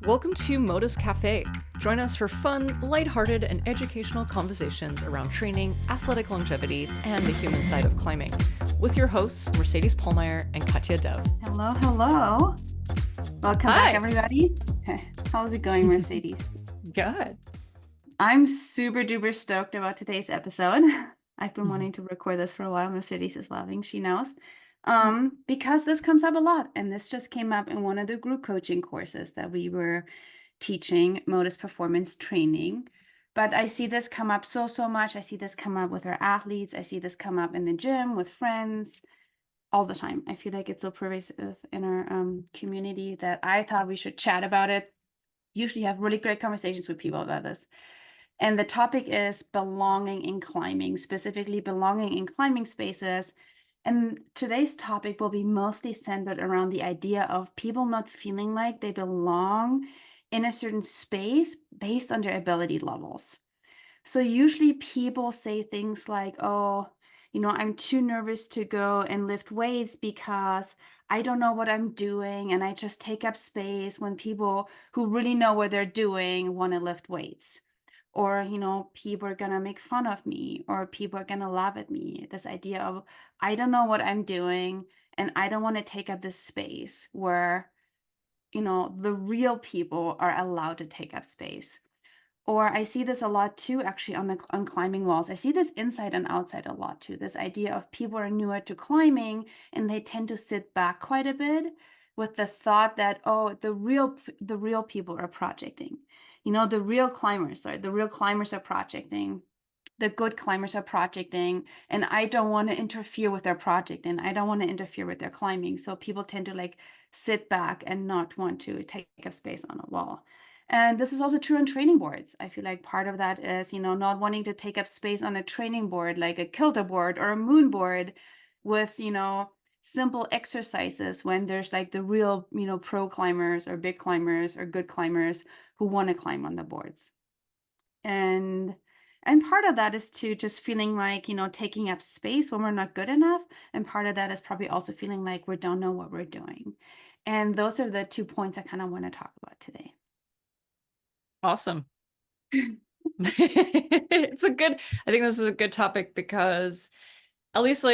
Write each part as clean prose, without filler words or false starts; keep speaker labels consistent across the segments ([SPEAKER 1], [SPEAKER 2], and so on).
[SPEAKER 1] Welcome to Modus Cafe. Join us for fun, lighthearted, and educational conversations around training, athletic longevity, and the human side of climbing. With your hosts, Mercedes Pollmeyer and Katja Dev.
[SPEAKER 2] Hello, hello. Welcome
[SPEAKER 1] Hi.
[SPEAKER 2] back, everybody. How's it going, Mercedes?
[SPEAKER 1] Good.
[SPEAKER 2] I'm super duper stoked about today's episode. I've been wanting to record this for a while. Mercedes is loving, she knows. Because this comes up a lot, and this just came up in one of the group coaching courses that we were teaching, Modus Performance Training. But I see this come up so much. I see this come up with our athletes. I see this come up in the gym with friends all the time. I feel like it's so pervasive in our community that I thought we should chat about it. Usually have really great conversations with people about this. And the topic is belonging in climbing, specifically belonging in climbing spaces. And today's topic will be mostly centered around the idea of people not feeling like they belong in a certain space based on their ability levels. So usually people say things like, oh, I'm too nervous to go and lift weights because I don't know what I'm doing and I just take up space when people who really know what they're doing want to lift weights. Or, people are going to make fun of me or people are going to laugh at me. This idea of, I don't know what I'm doing and I don't want to take up this space where, the real people are allowed to take up space. Or I see this a lot too, actually, on climbing walls. I see this inside and outside a lot too. This idea of people are newer to climbing and they tend to sit back quite a bit with the thought that, oh, the real people are projecting. The real climbers are projecting. The good climbers are projecting, and I don't want to interfere with their project, and I don't want to interfere with their climbing. So people tend to sit back and not want to take up space on a wall. And this is also true on training boards. I feel like part of that is, not wanting to take up space on a training board, like a kilter board or a moon board with, simple exercises when there's the real, pro climbers or big climbers or good climbers who want to climb on the boards. And part of that is to just feeling like, taking up space when we're not good enough. And part of that is probably also feeling like we don't know what we're doing. And those are the 2 points I kind of want to talk about today.
[SPEAKER 1] Awesome. I think this is a good topic because at least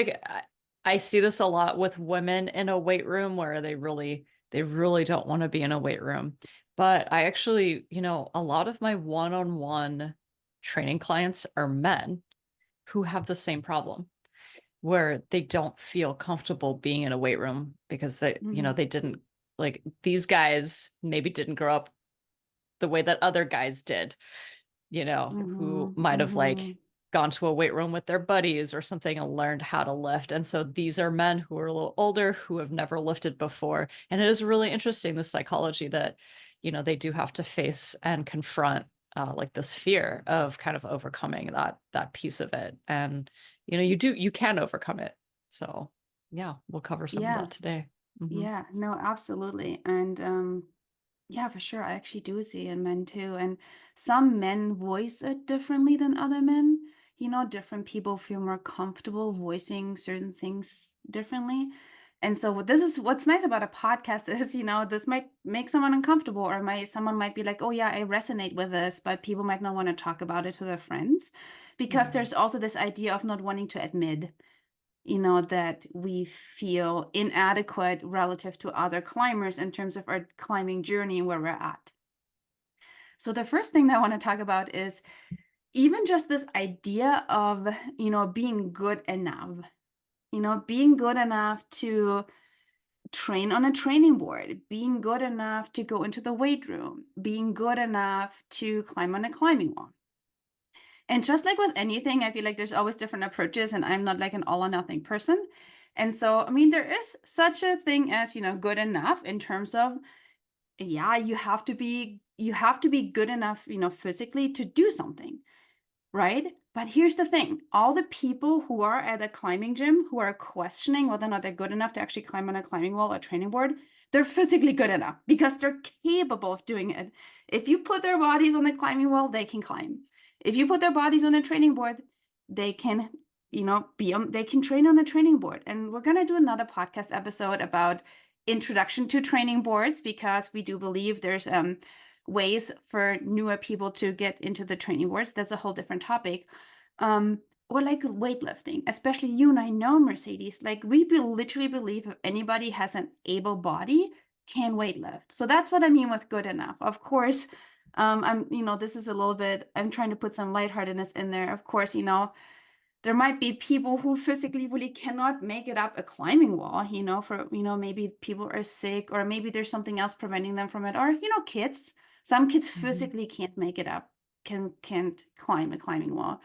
[SPEAKER 1] I see this a lot with women in a weight room where they really don't want to be in a weight room. But I actually, a lot of my one-on-one training clients are men who have the same problem where they don't feel comfortable being in a weight room because they, they didn't, these guys maybe didn't grow up the way that other guys did, who might have gone to a weight room with their buddies or something and learned how to lift. And so these are men who are a little older, who have never lifted before. And it is really interesting, the psychology that, they do have to face and confront this fear of kind of overcoming that piece of it. And, you can overcome it. So yeah, we'll cover some of that today.
[SPEAKER 2] Yeah, no, absolutely. And yeah, for sure. I actually do see in men too. And some men voice it differently than other men. Different people feel more comfortable voicing certain things differently. And so what's nice about a podcast is, this might make someone uncomfortable or someone might be like, oh yeah, I resonate with this, but people might not want to talk about it to their friends because there's also this idea of not wanting to admit that we feel inadequate relative to other climbers in terms of our climbing journey and where we're at. So the first thing that I want to talk about is even just this idea of, being good enough, being good enough to train on a training board, being good enough to go into the weight room, being good enough to climb on a climbing wall. And just like with anything, I feel like there's always different approaches, and I'm not like an all or nothing person. And so, I mean, there is such a thing as, good enough in terms of, yeah, you have to be good enough, physically to do something, right? But here's the thing, all the people who are at a climbing gym who are questioning whether or not they're good enough to actually climb on a climbing wall or training board, they're physically good enough because they're capable of doing it. If you put their bodies on the climbing wall, they can climb. If you put their bodies on a training board, they can, they can train on the training board. And we're going to do another podcast episode about introduction to training boards, because we do believe there's ways for newer people to get into the training boards. That's a whole different topic. Or like weightlifting, especially you and I know, Mercedes, like we literally believe if anybody has an able body can weightlift. So that's what I mean with good enough. Of course, this is a little bit, I'm trying to put some lightheartedness in there. Of course, there might be people who physically really cannot make it up a climbing wall, maybe people are sick, or maybe there's something else preventing them from it, or, kids. Some kids physically can't make it up, can't climb a climbing wall.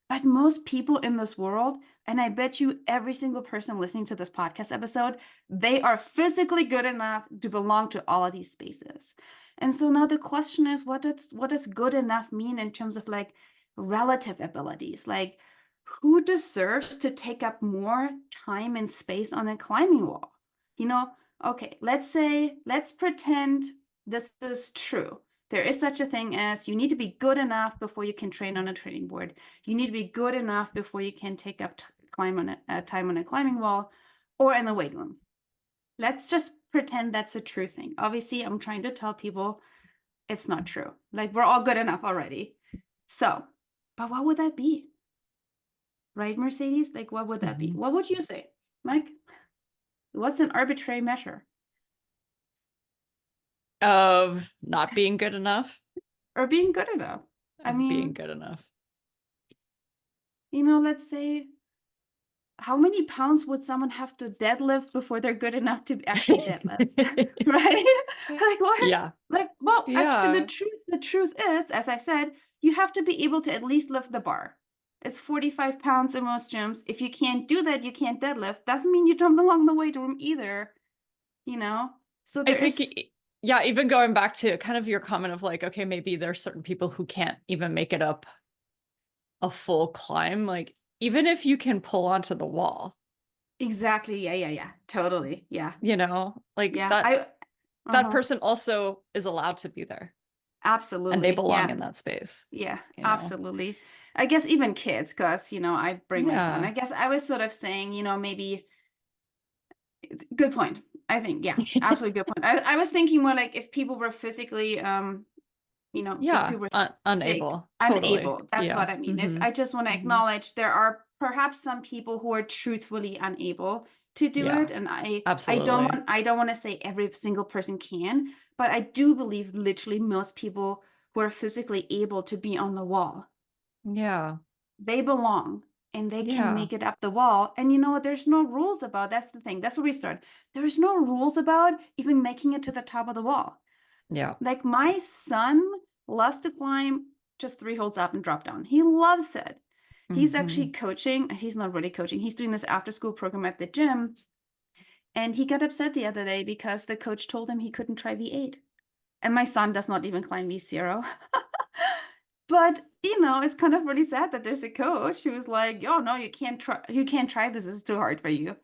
[SPEAKER 2] But most people in this world, and I bet you every single person listening to this podcast episode, they are physically good enough to belong to all of these spaces. And so now the question is, what does good enough mean in terms of like relative abilities? Like, who deserves to take up more time and space on a climbing wall? Okay, let's pretend this is true. There is such a thing as you need to be good enough before you can train on a training board. You need to be good enough before you can take up time on a climbing wall or in the weight room. Let's just pretend that's a true thing. Obviously, I'm trying to tell people it's not true. Like, we're all good enough already. So, but what would that be? Right, Mercedes? Like, what would that be? What would you say, Mike? What's an arbitrary measure?
[SPEAKER 1] Of not being good enough?
[SPEAKER 2] Or being good enough?
[SPEAKER 1] Being good enough.
[SPEAKER 2] Let's say, how many pounds would someone have to deadlift before they're good enough to actually deadlift? Right? Like, what?
[SPEAKER 1] Yeah.
[SPEAKER 2] Like, well,
[SPEAKER 1] Yeah.
[SPEAKER 2] actually, the truth is, as I said, you have to be able to at least lift the bar. It's 45 pounds in most gyms. If you can't do that, you can't deadlift. Doesn't mean you don't belong in the weight room either. So
[SPEAKER 1] I think, yeah, even going back to kind of your comment of like, okay, maybe there's certain people who can't even make it up a full climb. Like, even if you can pull onto the wall.
[SPEAKER 2] Exactly. Yeah. Totally. Yeah.
[SPEAKER 1] Like
[SPEAKER 2] yeah.
[SPEAKER 1] that person also is allowed to be there.
[SPEAKER 2] Absolutely.
[SPEAKER 1] And they belong in that space.
[SPEAKER 2] Yeah, absolutely. I guess even kids, because, I bring my son.
[SPEAKER 1] Yeah.
[SPEAKER 2] I guess I was sort of saying, maybe, good point. I think, yeah, absolutely good point. I was thinking more like if people were physically, if people were
[SPEAKER 1] unable.
[SPEAKER 2] sick,
[SPEAKER 1] Totally.
[SPEAKER 2] unable. That's what I mean. If I just want to acknowledge there are perhaps some people who are truthfully unable to do it, and I don't want to say every single person can, but I do believe literally most people who are physically able to be on the wall, they belong and they can make it up the wall. And you know what? There's no rules about, that's the thing. That's where we start. There's no rules about even making it to the top of the wall.
[SPEAKER 1] Yeah.
[SPEAKER 2] Like, my son loves to climb just 3 holds up and drop down. He loves it. He's actually coaching. He's not really coaching. He's doing this after school program at the gym. And he got upset the other day because the coach told him he couldn't try V8. And my son does not even climb V0. But, it's kind of really sad that there's a coach who was like, oh, no, you can't try this. It's too hard for you.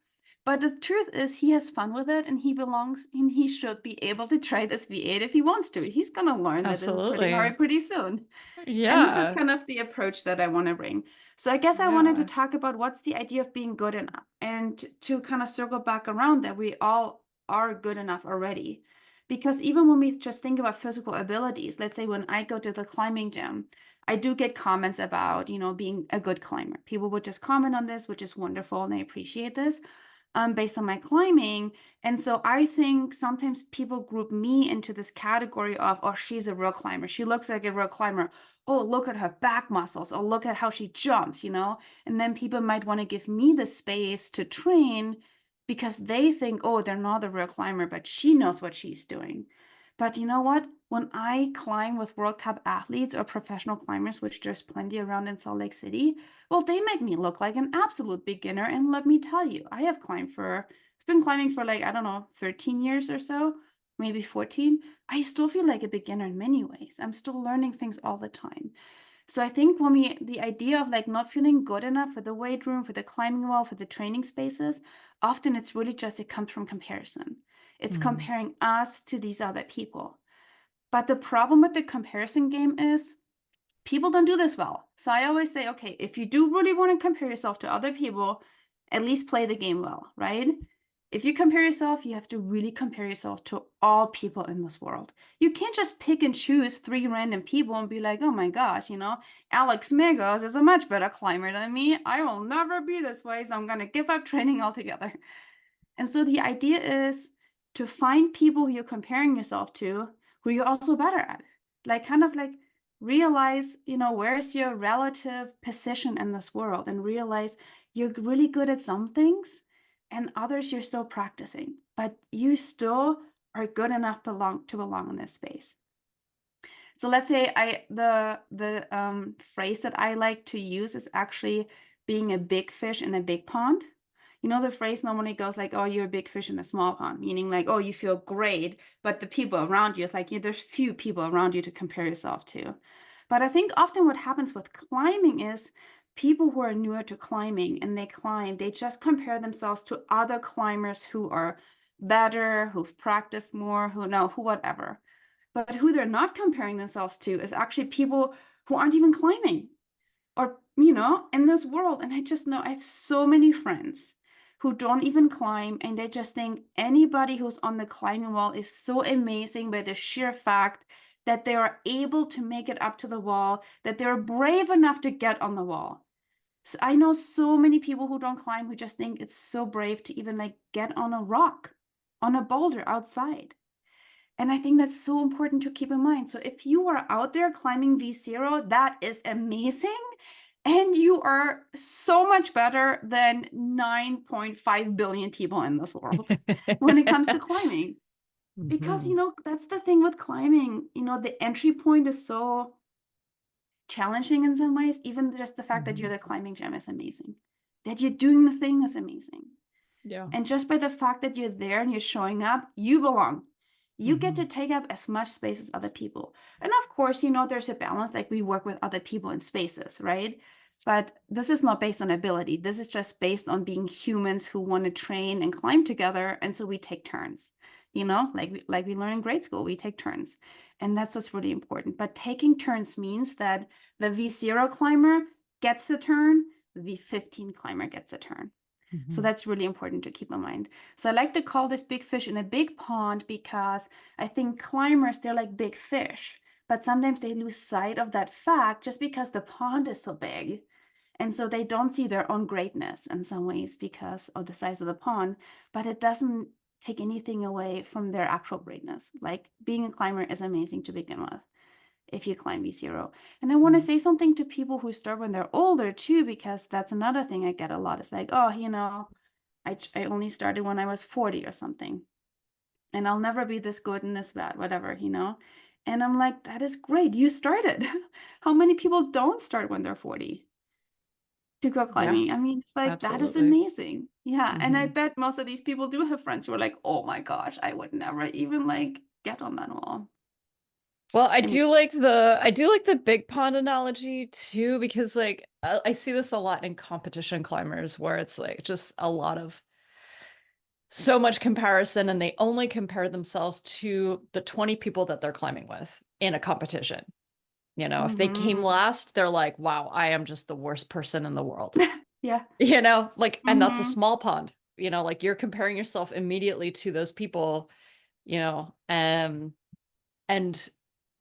[SPEAKER 2] But the truth is, he has fun with it, and he belongs, and he should be able to try this V8 if he wants to. He's going to learn that it's pretty hard pretty soon.
[SPEAKER 1] Yeah.
[SPEAKER 2] And this is kind of the approach that I want to bring. So I guess I wanted to talk about what's the idea of being good enough, and to kind of circle back around that we all are good enough already. Because even when we just think about physical abilities, let's say when I go to the climbing gym, I do get comments about, being a good climber. People would just comment on this, which is wonderful, and I appreciate this, based on my climbing. And so I think sometimes people group me into this category of, oh, she's a real climber. She looks like a real climber. Oh, look at her back muscles. Oh, look at how she jumps, And then people might want to give me the space to train because they think, oh, they're not a real climber, but she knows what she's doing. But you know what? When I climb with World Cup athletes or professional climbers, which there's plenty around in Salt Lake City, well, they make me look like an absolute beginner. And let me tell you, I've been climbing for like, I don't know, 13 years or so, maybe 14. I still feel like a beginner in many ways. I'm still learning things all the time. So I think the idea of like not feeling good enough for the weight room, for the climbing wall, for the training spaces, often it's really just, it comes from comparison. It's comparing us to these other people. But the problem with the comparison game is people don't do this well. So I always say, okay, if you do really want to compare yourself to other people, at least play the game well, right? if you compare yourself, you have to really compare yourself to all people in this world. You can't just pick and choose 3 random people and be like, "Oh my gosh, Alex Megos is a much better climber than me. I will never be this way, so I'm gonna give up training altogether." And so the idea is to find people who you're comparing yourself to, who you're also better at. Like kind of like realize, where's your relative position in this world, and realize you're really good at some things and others you're still practicing, but you still are good enough to belong in this space. So let's say the phrase that I like to use is actually being a big fish in a big pond. The phrase normally goes like, "Oh, you're a big fish in a small pond," meaning like, "Oh, you feel great, but the people around you is like, there's few people around you to compare yourself to." But I think often what happens with climbing is people who are newer to climbing and they climb, they just compare themselves to other climbers who are better, who've practiced more, who whatever. But who they're not comparing themselves to is actually people who aren't even climbing or, in this world. And I just know I have so many friends who don't even climb and they just think anybody who's on the climbing wall is so amazing by the sheer fact that they are able to make it up to the wall, that they're brave enough to get on the wall. So I know so many people who don't climb who just think it's so brave to even like get on a rock, on a boulder outside. And I think that's so important to keep in mind. So if you are out there climbing V0, that is amazing. And you are so much better than 9.5 billion people in this world when it comes to climbing. Because,
[SPEAKER 1] Mhm.
[SPEAKER 2] that's the thing with climbing. The entry point is so challenging in some ways. Even just the fact that you're
[SPEAKER 1] Mhm.
[SPEAKER 2] the climbing gym is amazing. That you're doing the thing is amazing.
[SPEAKER 1] Yeah.
[SPEAKER 2] And just by the fact that you're there and you're showing up, you belong. You get to
[SPEAKER 1] Mhm.
[SPEAKER 2] take up as much space as other people. And of course, there's a balance, like we work with other people in spaces, right? But this is not based on ability. This is just based on being humans who want to train and climb together. And so we take turns, like we learn in grade school, we take turns. And that's what's really important. But taking turns means that the V0 climber gets a turn, the V15 climber gets a turn. So
[SPEAKER 1] Mhm.
[SPEAKER 2] that's really important to keep in mind. So I like to call this big fish in a big pond because I think climbers, they're like big fish, but sometimes they lose sight of that fact just because the pond is so big. And so they don't see their own greatness in some ways because of the size of the pond, but it doesn't take anything away from their actual greatness. Like being a climber is amazing to begin with if you climb V0. And I want to
[SPEAKER 1] Mhm.
[SPEAKER 2] say something to people who start when they're older too, because that's another thing I get a lot. It's like, "Oh, I only started when I was 40 or something, and I'll never be this good and this bad, whatever. And I'm like, that is great. You started. How many people don't start when they're 40 to go
[SPEAKER 1] Yeah,
[SPEAKER 2] climbing? I mean, it's like, that is
[SPEAKER 1] absolutely.
[SPEAKER 2] amazing. Yeah. And I
[SPEAKER 1] Mhm.
[SPEAKER 2] bet most of these people do have friends who are like, "Oh my gosh, I would never even like get on that wall."
[SPEAKER 1] Well,
[SPEAKER 2] Anyway.
[SPEAKER 1] I do like the big pond analogy too, because like I see this a lot in competition climbers where it's like just a lot of so much comparison and they only compare themselves to the 20 people that they're climbing with in a competition. If they came
[SPEAKER 2] Mm-hmm.
[SPEAKER 1] last, they're like, wow, I am just the worst person in the world.
[SPEAKER 2] Yeah.
[SPEAKER 1] And that's a
[SPEAKER 2] Mm-hmm.
[SPEAKER 1] small pond, like you're comparing yourself immediately to those people, you know, and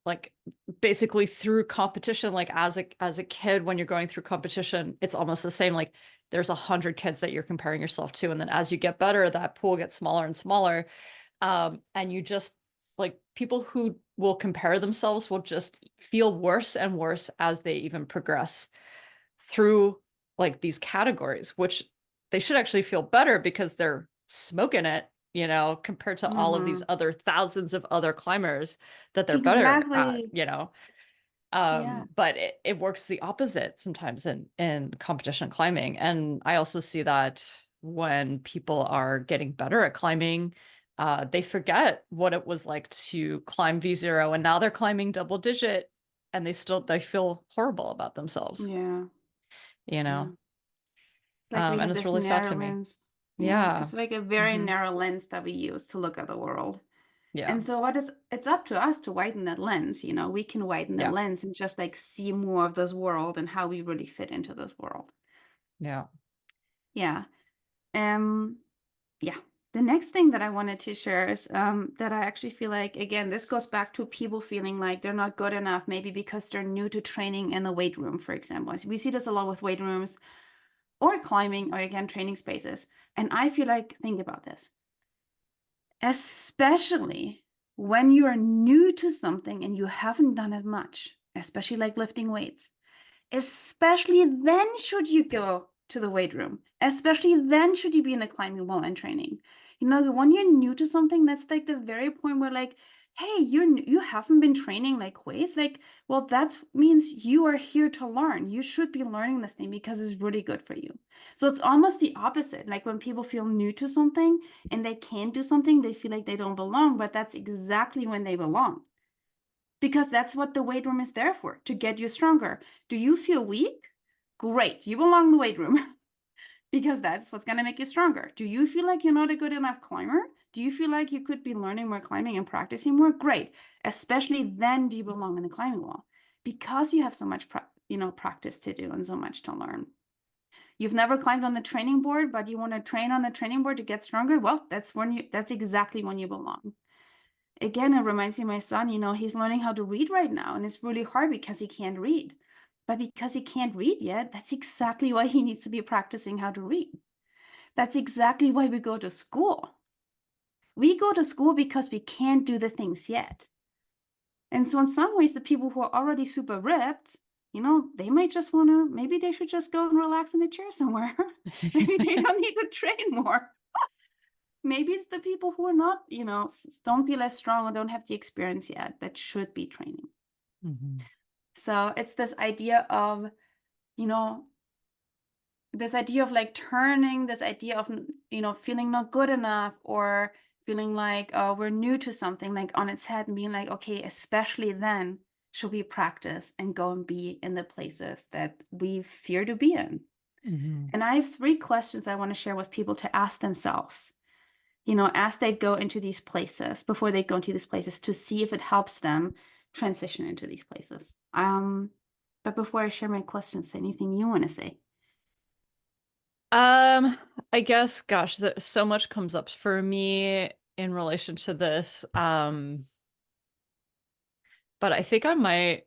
[SPEAKER 1] like basically through competition, like as a kid, when you're going through competition, it's almost the same. Like there's 100 kids that you're comparing yourself to. And then as you get better, that pool gets smaller and smaller. And you just like people who will compare themselves will just feel worse and worse as they even progress through like these categories, which they should actually feel better because they're smoking it, compared to all of these
[SPEAKER 2] Mm-hmm.
[SPEAKER 1] other thousands of other climbers that they're better at,
[SPEAKER 2] Exactly. Yeah.
[SPEAKER 1] but it works the opposite sometimes in competition climbing. And I also see that when people are getting better at climbing, they forget what it was like to climb V0 and now they're climbing double digit and they feel horrible about themselves,
[SPEAKER 2] Yeah.
[SPEAKER 1] you
[SPEAKER 2] Yeah.
[SPEAKER 1] know?
[SPEAKER 2] It's like we
[SPEAKER 1] And
[SPEAKER 2] have
[SPEAKER 1] it's
[SPEAKER 2] this
[SPEAKER 1] really sad
[SPEAKER 2] narrow
[SPEAKER 1] to me.
[SPEAKER 2] lens. Yeah.
[SPEAKER 1] Yeah.
[SPEAKER 2] It's like a very
[SPEAKER 1] Hmm.
[SPEAKER 2] narrow lens that we use to look at the world.
[SPEAKER 1] Yeah.
[SPEAKER 2] And so it's up to us to widen that lens. We can widen that
[SPEAKER 1] Yeah.
[SPEAKER 2] lens and just like see more of this world and how we really fit into this world.
[SPEAKER 1] Yeah.
[SPEAKER 2] Yeah. Um, yeah. The next thing that I wanted to share is that I actually feel like, again, this goes back to people feeling like they're not good enough, maybe because they're new to training in the weight room, for example. We see this a lot with weight rooms or climbing or, again, training spaces. And I feel like, think about this, especially when you are new to something and you haven't done it much, especially like lifting weights. Especially then should you go to the weight room. Especially then should you be in the climbing wall and training. You know, when you're new to something, that's like the very point where like, hey, you haven't been training like weights. Like, well, that means you are here to learn. You should be learning this thing because it's really good for you. So it's almost the opposite. Like when people feel new to something and they can't do something, they feel like they don't belong, but that's exactly when they belong, because that's what the weight room is there for, to get you stronger. Do you feel weak? Great, you belong in the weight room because that's what's going to make you stronger. Do you feel like you're not a good enough climber? Do you feel like you could be learning more climbing and practicing more? Great. Especially then do you belong in the climbing wall, because you have so much practice to do and so much to learn. You've never climbed on the training board, but you want to train on the training board to get stronger? Well, that's exactly when you belong. Again, it reminds me of my son, he's learning how to read right now, and it's really hard because he can't read. But because he can't read yet, that's exactly why he needs to be practicing how to read. That's exactly why we go to school. We go to school because we can't do the things yet. And so in some ways, the people who are already super ripped, they might just want to, maybe they should just go and relax in a chair somewhere. Maybe they don't need to train more. Maybe it's the people who are not, don't feel as strong or don't have the experience yet that should be training.
[SPEAKER 1] Mhm.
[SPEAKER 2] So it's this idea of, you know, like turning this idea of, feeling not good enough or feeling like we're new to something, like on its head, and being like, okay, especially then should we practice and go and be in the places that we fear to be in.
[SPEAKER 1] Mhm.
[SPEAKER 2] And I have 3 questions I want to share with people to ask themselves, as they go into these places, before they go into these places, to see if it helps them transition into these places. But before I share my questions, anything you want to say?
[SPEAKER 1] I guess, gosh, so much comes up for me in relation to this. But I think I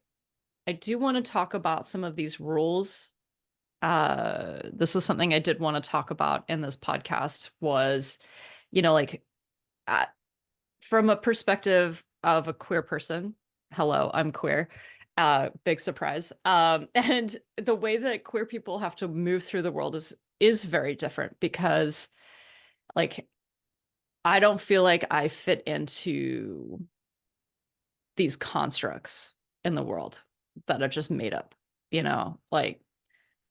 [SPEAKER 1] do want to talk about some of these rules. This was something I did want to talk about in this podcast was, like uh, from a perspective of a queer person. Hello, I'm queer. Big surprise. And the way that queer people have to move through the world is very different because like I don't feel like I fit into these constructs in the world that are just made up, like,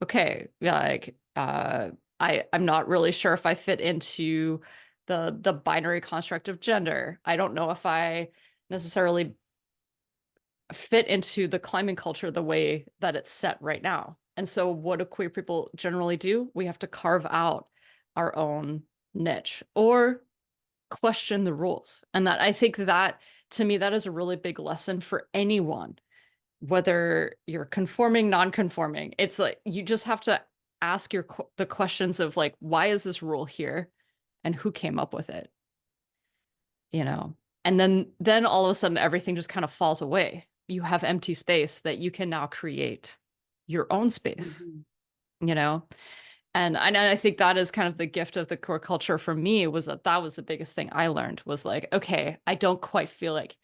[SPEAKER 1] okay, yeah, like I'm not really sure if I fit into the binary construct of gender. I don't know if I necessarily fit into the climbing culture the way that it's set right now. And so what do queer people generally do? We have to carve out our own niche or question the rules. And that I think that to me, that is a really big lesson for anyone, whether you're conforming, non-conforming. It's like you just have to ask the questions of like, why is this rule here and who came up with it? You know? And then all of a sudden everything just kind of falls away. You have empty space that you can now create your own space,
[SPEAKER 2] Mhm.
[SPEAKER 1] you know? And I think that is kind of the gift of the core culture for me, was that was the biggest thing I learned, was like, okay, I don't quite feel like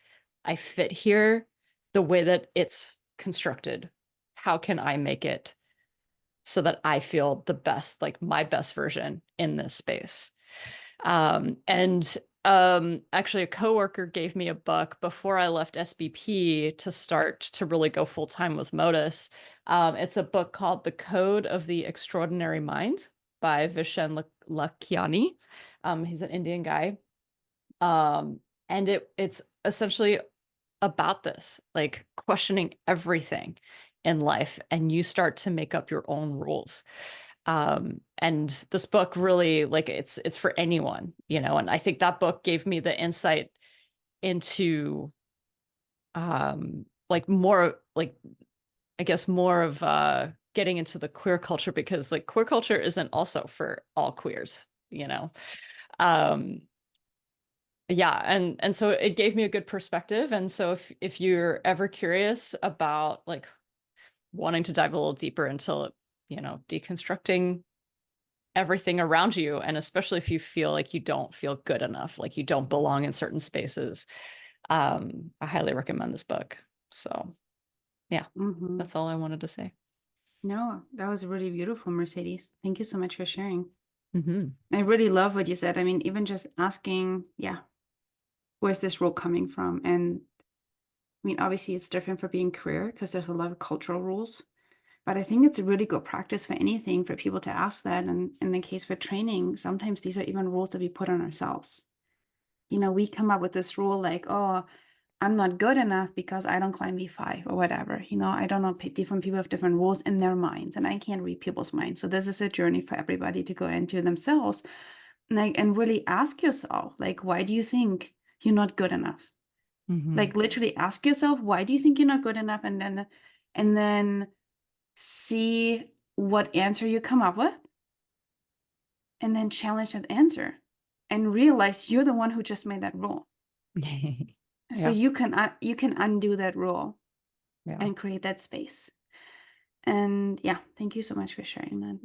[SPEAKER 1] I fit here the way that it's constructed. How can I make it so that I feel the best, like my best version in this space? And actually a coworker gave me a book before I left SBP to start to really go full time with Modus. It's a book called The Code of the Extraordinary Mind by Vishen Lakhiani. He's an Indian guy. And it's essentially about this, like questioning everything in life, and you start to make up your own rules. And this book really, like, it's for anyone, and I think that book gave me the insight into like more, like, I guess more of getting into the queer culture, because like queer culture isn't also for all queers, Um, yeah, and so it gave me a good perspective. And so if you're ever curious about like wanting to dive a little deeper into, deconstructing everything around you, and especially if you feel like you don't feel good enough, like you don't belong in certain spaces, I highly recommend this book. So yeah,
[SPEAKER 2] Hmm.
[SPEAKER 1] that's all I wanted to say.
[SPEAKER 2] No, that was really beautiful, Mercedes. Thank you so much for sharing.
[SPEAKER 1] Hmm.
[SPEAKER 2] I really love what you said. I mean, even just asking, yeah, where's this rule coming from? And I mean, obviously it's different for being queer because there's a lot of cultural rules. But I think it's a really good practice for anything for people to ask that. And in the case for training, sometimes these are even rules that we put on ourselves. We come up with this rule like, oh, I'm not good enough because I don't climb V5 or whatever. I don't know, different people have different rules in their minds, and I can't read people's minds. So this is a journey for everybody to go into themselves, like, and really ask yourself, like, why do you think you're not good enough?
[SPEAKER 1] Hmm.
[SPEAKER 2] Like, literally ask yourself, why do you think you're not good enough? And then see what answer you come up with, and then challenge that answer, and realize you're the one who just made that rule. So
[SPEAKER 1] Yeah,
[SPEAKER 2] you can undo that rule
[SPEAKER 1] yeah.
[SPEAKER 2] and create that space. And yeah, thank you so much for sharing that.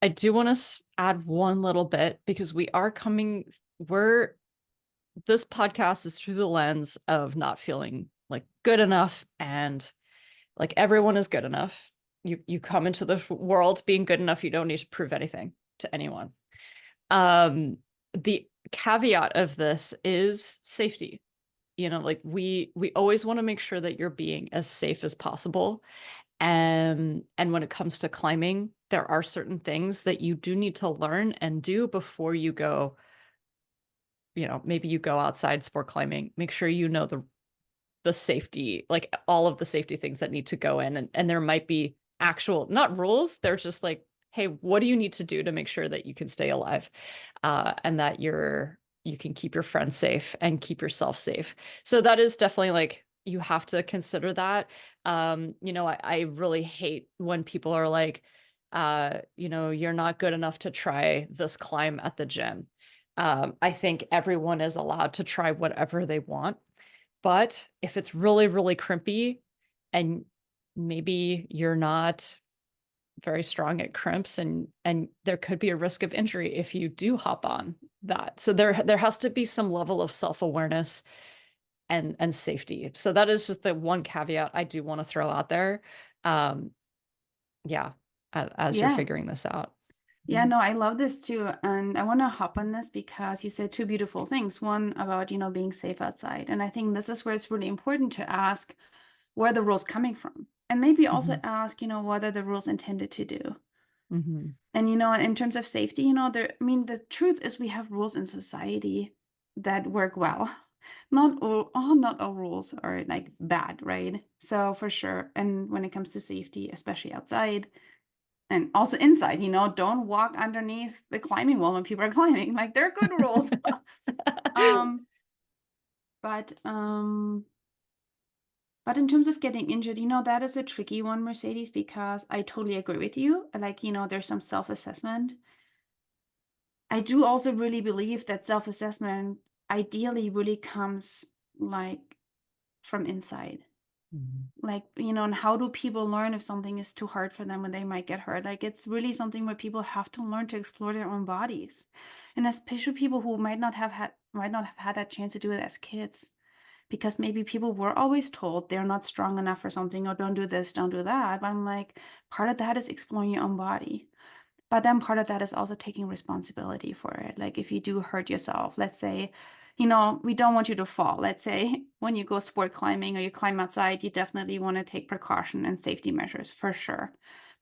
[SPEAKER 1] I do want to add one little bit because this podcast is through the lens of not feeling like good enough, and like everyone is good enough. You come into the world being good enough. You don't need to prove anything to anyone. The caveat of this is safety. Like we always want to make sure that you're being as safe as possible. And when it comes to climbing, there are certain things that you do need to learn and do before you go, maybe you go outside sport climbing. Make sure you know the safety, like all of the safety things that need to go in. And there might be actual, not rules, they're just like, hey, what do you need to do to make sure that you can stay alive? And that you can keep your friends safe and keep yourself safe. So that is definitely like, you have to consider that. I really hate when people are like, you're not good enough to try this climb at the gym. I think everyone is allowed to try whatever they want. But if it's really, really crimpy and maybe you're not very strong at crimps, and there could be a risk of injury if you do hop on that. So there has to be some level of self-awareness and safety. So that is just the one caveat I do want to throw out there. Um, yeah, as you're
[SPEAKER 2] Yeah.
[SPEAKER 1] figuring this out.
[SPEAKER 2] Yeah, no, I love this too. And I want to hop on this because you said two beautiful things. One about, being safe outside. And I think this is where it's really important to ask where the rules coming from. And maybe also
[SPEAKER 1] Mhm.
[SPEAKER 2] ask, what are the rules intended to do?
[SPEAKER 1] Mhm.
[SPEAKER 2] And in terms of safety, the truth is we have rules in society that work well. Not all rules are like bad, right? So for sure. And when it comes to safety, especially outside and also inside, don't walk underneath the climbing wall when people are climbing. Like they're good rules. Um, but but in terms of getting injured, that is a tricky one, Mercedes, because I totally agree with you. Like, there's some self-assessment. I do also really believe that self-assessment ideally really comes like from inside.
[SPEAKER 1] Mhm.
[SPEAKER 2] Like, and how do people learn if something is too hard for them when they might get hurt? Like, it's really something where people have to learn to explore their own bodies. And especially people who might not have had that chance to do it as kids. Because maybe people were always told they're not strong enough for something or don't do this, don't do that. But I'm like, part of that is exploring your own body. But then part of that is also taking responsibility for it. Like if you do hurt yourself, let's say, we don't want you to fall. Let's say when you go sport climbing or you climb outside, you definitely want to take precaution and safety measures for sure.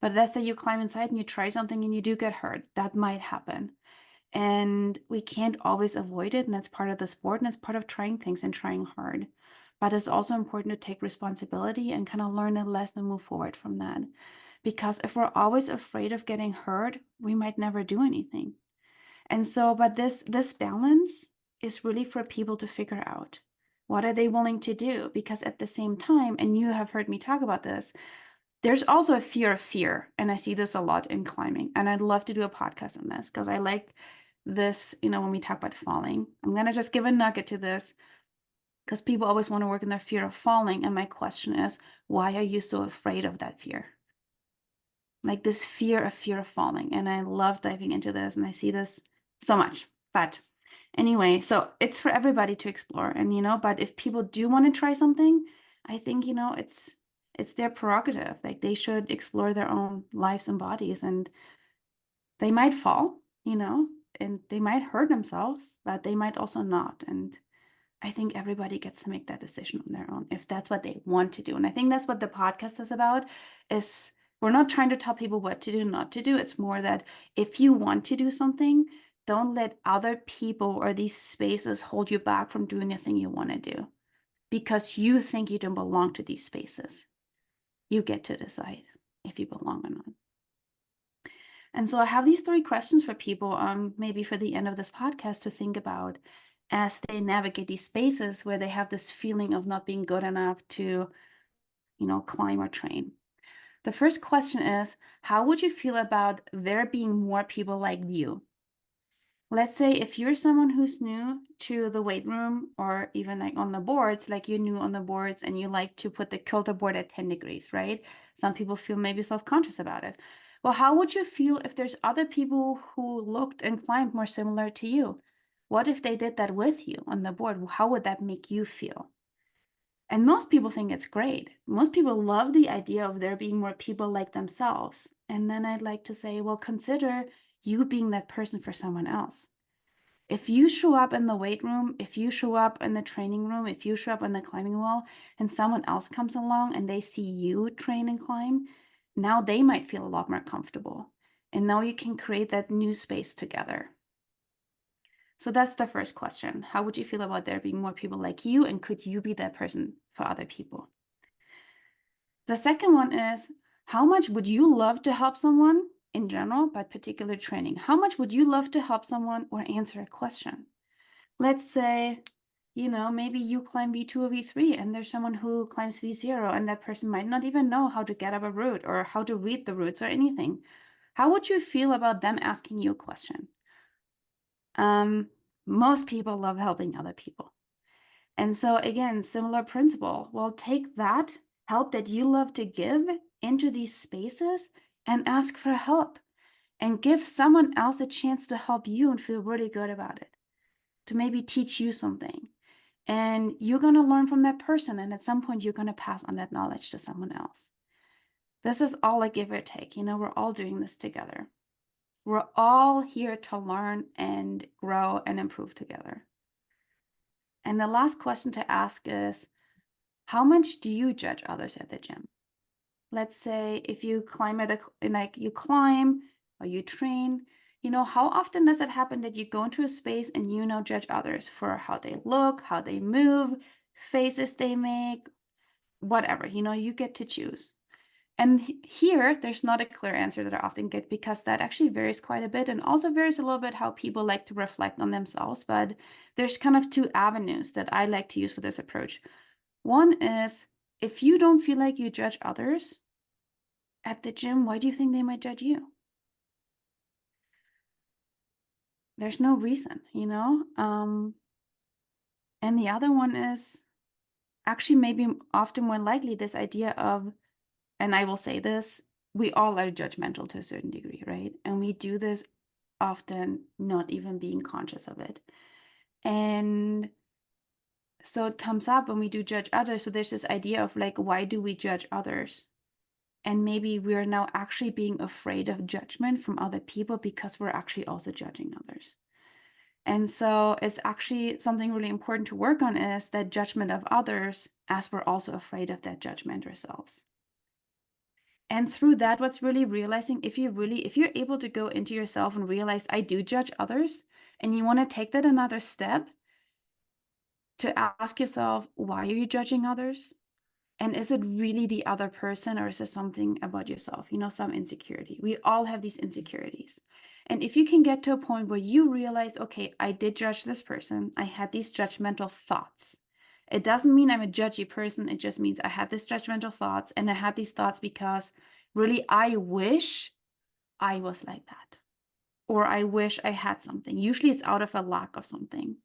[SPEAKER 2] But let's say you climb inside and you try something and you do get hurt. That might happen. And we can't always avoid it. And that's part of the sport and it's part of trying things and trying hard. But it's also important to take responsibility and kind of learn a lesson and move forward from that. Because if we're always afraid of getting hurt, we might never do anything. And so, but this balance is really for people to figure out. What are they willing to do? Because at the same time, and you have heard me talk about this, there's also a fear of fear. And I see this a lot in climbing. And I'd love to do a podcast on this because I like this, when we talk about falling. I'm going to just give a nugget to this because people always want to work in their fear of falling. And my question is, why are you so afraid of that fear? Like this fear of falling. And I love diving into this, and I see this so much. But anyway, so it's for everybody to explore. And, but if people do want to try something, I think, it's their prerogative. Like they should explore their own lives and bodies, and they might fall, and they might hurt themselves, but they might also not. And I think everybody gets to make that decision on their own if that's what they want to do. And I think that's what the podcast is about, is we're not trying to tell people what to do, not to do. It's more that if you want to do something, don't let other people or these spaces hold you back from doing the thing you want to do because you think you don't belong to these spaces. You get to decide if you belong or not. And so I have these 3 questions for people, maybe for the end of this podcast to think about as they navigate these spaces where they have this feeling of not being good enough to, climb or train. The first question is, how would you feel about there being more people like you? Let's say if you're someone who's new to the weight room or even like on the boards, like you're new on the boards and you like to put the Kilter board at 10 degrees, right? Some people feel maybe self-conscious about it. Well, how would you feel if there's other people who looked and climbed more similar to you? What if they did that with you on the board? How would that make you feel? And most people think it's great. Most people love the idea of there being more people like themselves. And then I'd like to say, well, consider you being that person for someone else. If you show up in the weight room, if you show up in the training room, if you show up on the climbing wall and someone else comes along and they see you train and climb, now they might feel a lot more comfortable. And now you can create that new space together. So that's the first question. How would you feel about there being more people like you, and could you be that person for other people? The second one is, how much would you love to help someone in general, but particular training? How much would you love to help someone or answer a question? Let's say, maybe you climb V2 or V3 and there's someone who climbs V0 and that person might not even know how to get up a route or how to read the routes or anything. How would you feel about them asking you a question? Most people love helping other people. And so again, similar principle. Well, take that help that you love to give into these spaces and ask for help and give someone else a chance to help you and feel really good about it, to maybe teach you something. And you're going to learn from that person. And at some point, you're going to pass on that knowledge to someone else. This is all a give or take. We're all doing this together. We're all here to learn and grow and improve together. And the last question to ask is, how much do you judge others at the gym? Let's say if you climb you climb or you train, how often does it happen that you go into a space and judge others for how they look, how they move, faces they make, whatever, you get to choose. And here, there's not a clear answer that I often get because that actually varies quite a bit and also varies a little bit how people like to reflect on themselves. But there's kind of 2 avenues that I like to use for this approach. One is, if you don't feel like you judge others at the gym, why do you think they might judge you? There's no reason, and the other one is actually maybe often more likely this idea of, and I will say this, we all are judgmental to a certain degree, right? And we do this often not even being conscious of it. And so it comes up when we do judge others. So there's this idea of like, why do we judge others? And maybe we're now actually being afraid of judgment from other people because we're actually also judging others. And so it's actually something really important to work on, is that judgment of others, as we're also afraid of that judgment ourselves. And through that, what's really realizing, if you're able to go into yourself and realize, I do judge others, and you want to take that another step to ask yourself, why are you judging others? And is it really the other person, or is it something about yourself? Some insecurity. We all have these insecurities. And if you can get to a point where you realize, okay, I did judge this person, I had these judgmental thoughts. It doesn't mean I'm a judgy person. It just means I had these judgmental thoughts, and I had these thoughts because really I wish I was like that. or I wish I had something. Usually it's out of a lack of something.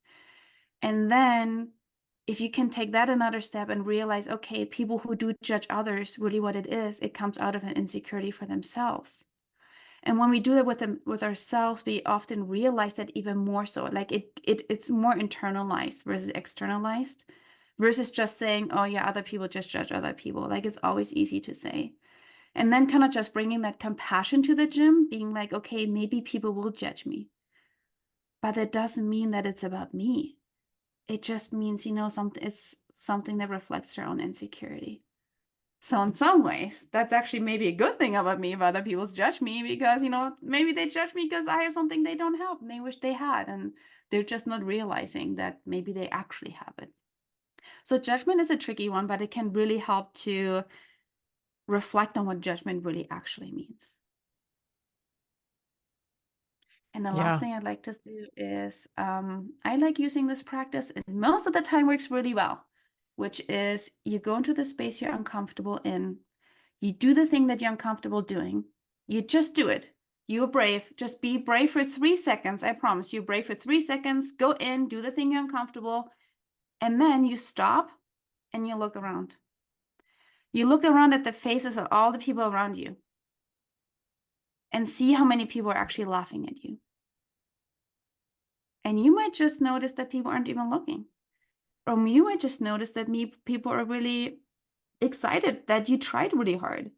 [SPEAKER 2] And then if you can take that another step and realize, okay, people who do judge others, really what it is, it comes out of an insecurity for themselves. And when we do that with them, with ourselves, we often realize that even more so. Like it's more internalized versus externalized, versus just saying, oh yeah, other people just judge other people. Like it's always easy to say. And then kind of just bringing that compassion to the gym, being like, okay, maybe people will judge me, but that doesn't mean that it's about me. It just means, it's something that reflects their own insecurity. So in some ways, that's actually maybe a good thing about me if other people judge me, because, maybe they judge me because I have something they don't have and they wish they had, and they're just not realizing that maybe they actually have it. So judgment is a tricky one, but it can really help to reflect on what judgment really actually means. And the last
[SPEAKER 1] Yeah.
[SPEAKER 2] thing I'd like to do is I like using this practice, and most of the time works really well, which is you go into the space you're uncomfortable in. You do the thing that you're uncomfortable doing. You just do it. You're brave. Just be brave for 3 seconds. I promise you, brave for 3 seconds. Go in, do the thing you're uncomfortable. And then you stop and you look around. You look around at the faces of all the people around you and see how many people are actually laughing at you. And you might just notice that people aren't even looking. Or you might just notice that people are really excited that you tried really hard.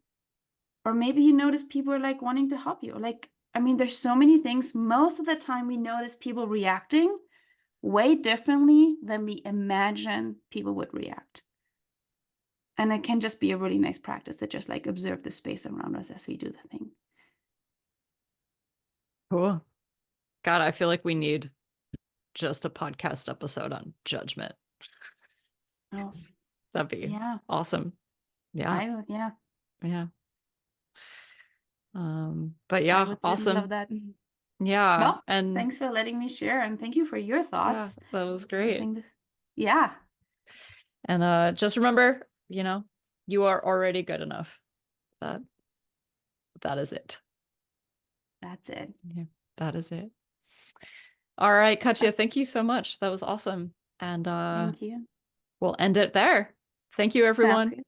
[SPEAKER 2] Or maybe you notice people are like wanting to help you. There's so many things. Most of the time we notice people reacting way differently than we imagine people would react. And it can just be a really nice practice to just like observe the space around us as we do the thing.
[SPEAKER 1] Cool. God, I feel like we need just a podcast episode on judgment.
[SPEAKER 2] Oh,
[SPEAKER 1] That'd be
[SPEAKER 2] yeah.
[SPEAKER 1] awesome. Yeah.
[SPEAKER 2] Yeah.
[SPEAKER 1] Yeah. But
[SPEAKER 2] I
[SPEAKER 1] yeah,
[SPEAKER 2] would certainly love
[SPEAKER 1] awesome.
[SPEAKER 2] that.
[SPEAKER 1] Yeah.
[SPEAKER 2] Well,
[SPEAKER 1] And
[SPEAKER 2] thanks for letting me share, and thank you for your
[SPEAKER 1] yeah,
[SPEAKER 2] thoughts.
[SPEAKER 1] that was
[SPEAKER 2] I
[SPEAKER 1] great.
[SPEAKER 2] think yeah,
[SPEAKER 1] And just remember, you are already good enough. That that is it.
[SPEAKER 2] that's it.
[SPEAKER 1] Yeah, that is it. All right, Katja, thank you so much. That was awesome. And
[SPEAKER 2] Thank you.
[SPEAKER 1] we'll end it there. Thank you,
[SPEAKER 2] Sounds
[SPEAKER 1] everyone.
[SPEAKER 2] good.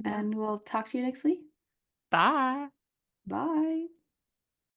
[SPEAKER 1] Yeah.
[SPEAKER 2] And we'll talk to you next week.
[SPEAKER 1] Bye.
[SPEAKER 2] Bye.